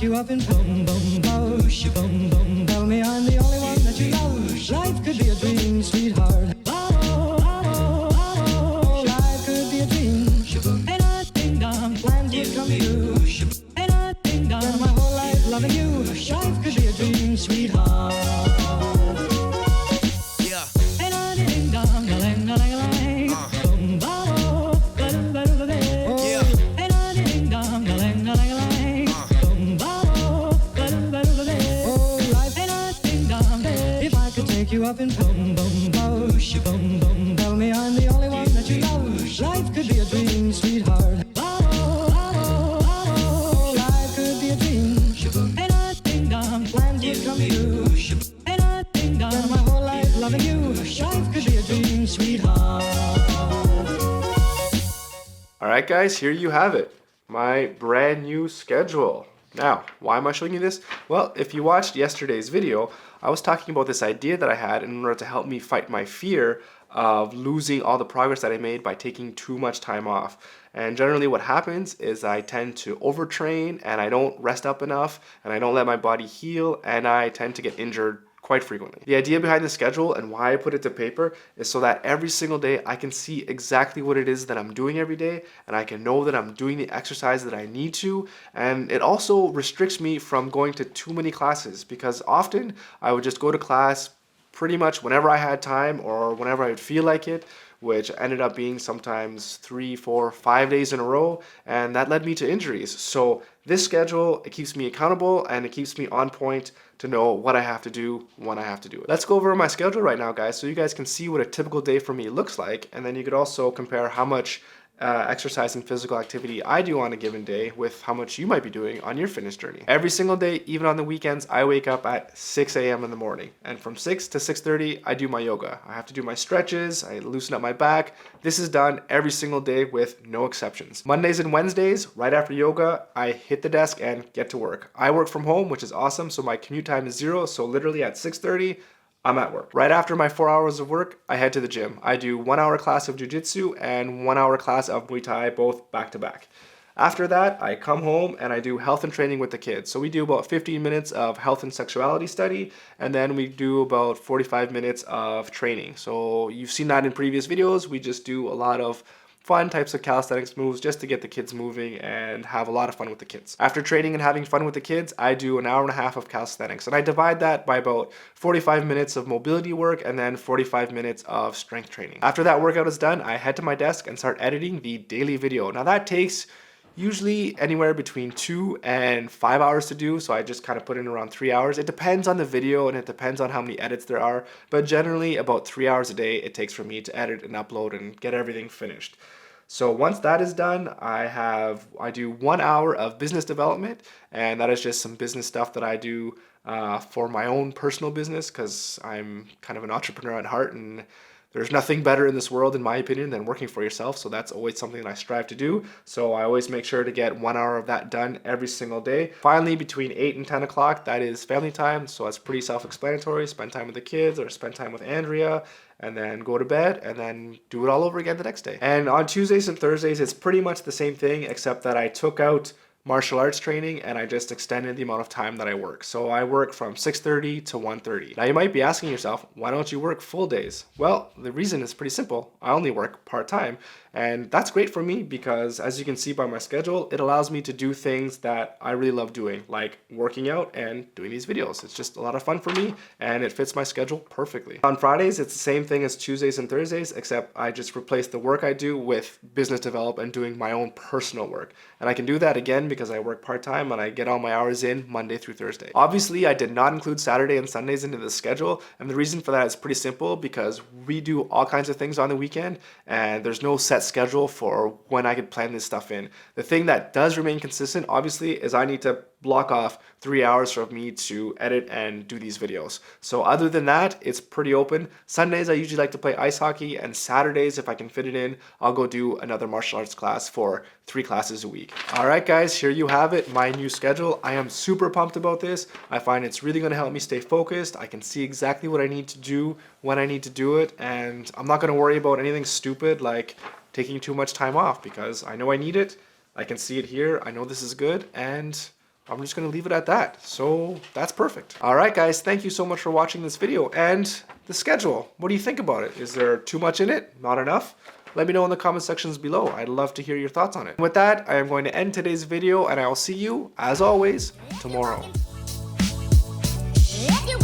take you up and boom, boom, boom, boom, boom. Tell me I'm the only one that you love. Life could be a dream, sweetheart. Life could be a dream. And I ding dong, plans would come true. And I ding dong, spend my whole life loving you. Life could be a dream, sweetheart. Yeah. And I ding dong, lang, lang, lang. Boom, boom, boom, boom, boom. Yeah. And I ding dong, lang, lang, lang. Boom, boom, boom, boom, boom. Oh, life and I ding dong. If I could take you up and boom, boom, boom, boom, boom. Tell me I'm the only one that you love. Life could be a dream, sweetheart. Life could be a dream. And I ding dong, plans would come true. And I ding dong, spend my whole life loving you. Life could be a dream, sweetheart. Alright guys, here you have it. My brand new schedule. Now, why am I showing you this? Well, if you watched yesterday's video, I was talking about this idea that I had in order to help me fight my fear of losing all the progress that I made by taking too much time off. And generally what happens is I tend to overtrain and I don't rest up enough and I don't let my body heal and I tend to get injured quite frequently. The idea behind the schedule and why I put it to paper is so that every single day I can see exactly what it is that I'm doing every day and I can know that I'm doing the exercise that I need to, and it also restricts me from going to too many classes because often I would just go to class pretty much whenever I had time or whenever I would feel like it, which ended up being sometimes 3, 4, 5 days in a row, and that led me to injuries. So this schedule, it keeps me accountable and it keeps me on point to know what I have to do when I have to do it. Let's go over my schedule right now, guys, so you guys can see what a typical day for me looks like, and then you could also compare how much exercise and physical activity I do on a given day with how much you might be doing on your fitness journey. Every single day, even on the weekends, I wake up at 6 a.m. in the morning, and from 6 to 6:30 I do my yoga. I have to do my stretches, I loosen up my back. This is done every single day with no exceptions. Mondays and Wednesdays, right after yoga, I hit the desk and get to work. I work from home, which is awesome, so my commute time is 0, so literally at 6:30 I'm at work. Right after my 4 hours of work, I head to the gym. I do 1 hour class of jiu-jitsu and 1 hour class of Muay Thai, both back to back. After that, I come home and I do health and training with the kids. So we do about 15 minutes of health and sexuality study, and then we do about 45 minutes of training. So you've seen that in previous videos. We just do a lot of fun types of calisthenics moves just to get the kids moving and have a lot of fun with the kids. After training and having fun with the kids, I do an hour and a half of calisthenics, and I divide that by about 45 minutes of mobility work and then 45 minutes of strength training. After that workout is done, I head to my desk and start editing the daily video. Now that takes usually anywhere between 2 and 5 hours to do, so I just kind of put in around 3 hours. It depends on the video and it depends on how many edits there are, but generally about 3 hours a day it takes for me to edit and upload and get everything finished. So once that is done, I do 1 hour of business development, and that is just some business stuff that I do for my own personal business because I'm kind of an entrepreneur at heart, and there's nothing better in this world, in my opinion, than working for yourself. So that's always something that I strive to do. So I always make sure to get 1 hour of that done every single day. Finally, between 8 and 10 o'clock, that is family time. So that's pretty self-explanatory. Spend time with the kids or spend time with Andrea, and then go to bed and then do it all over again the next day. And on Tuesdays and Thursdays, it's pretty much the same thing, except that I took out martial arts training and I just extended the amount of time that I work. So I work from 6:30 to 1:30. Now you might be asking yourself, why don't you work full days? Well, the reason is pretty simple. I only work part-time, and that's great for me because as you can see by my schedule, it allows me to do things that I really love doing, like working out and doing these videos. It's just a lot of fun for me and it fits my schedule perfectly. On Fridays, it's the same thing as Tuesdays and Thursdays, except I just replace the work I do with business development and doing my own personal work. And I can do that again because I work part-time and I get all my hours in Monday through Thursday. Obviously, I did not include Saturday and Sundays into the schedule, and the reason for that is pretty simple because we do all kinds of things on the weekend and there's no set schedule for when I could plan this stuff in. The thing that does remain consistent, obviously, is I need to block off 3 hours for me to edit and do these videos. So other than that, it's pretty open. Sundays, I usually like to play ice hockey, and Saturdays, if I can fit it in, I'll go do another martial arts class for 3 classes a week. All right, guys, here you have it, my new schedule. I am super pumped about this. I find it's really gonna help me stay focused. I can see exactly what I need to do when I need to do it, and I'm not gonna worry about anything stupid like taking too much time off because I know I need it. I can see it here. I know this is good, and I'm just gonna leave it at that. So that's perfect. All right, guys, thank you so much for watching this video. And the schedule, what do you think about it? Is there too much in it? Not enough? Let me know in the comment sections below. I'd love to hear your thoughts on it. With that, I am going to end today's video, and I will see you, as always, tomorrow. If you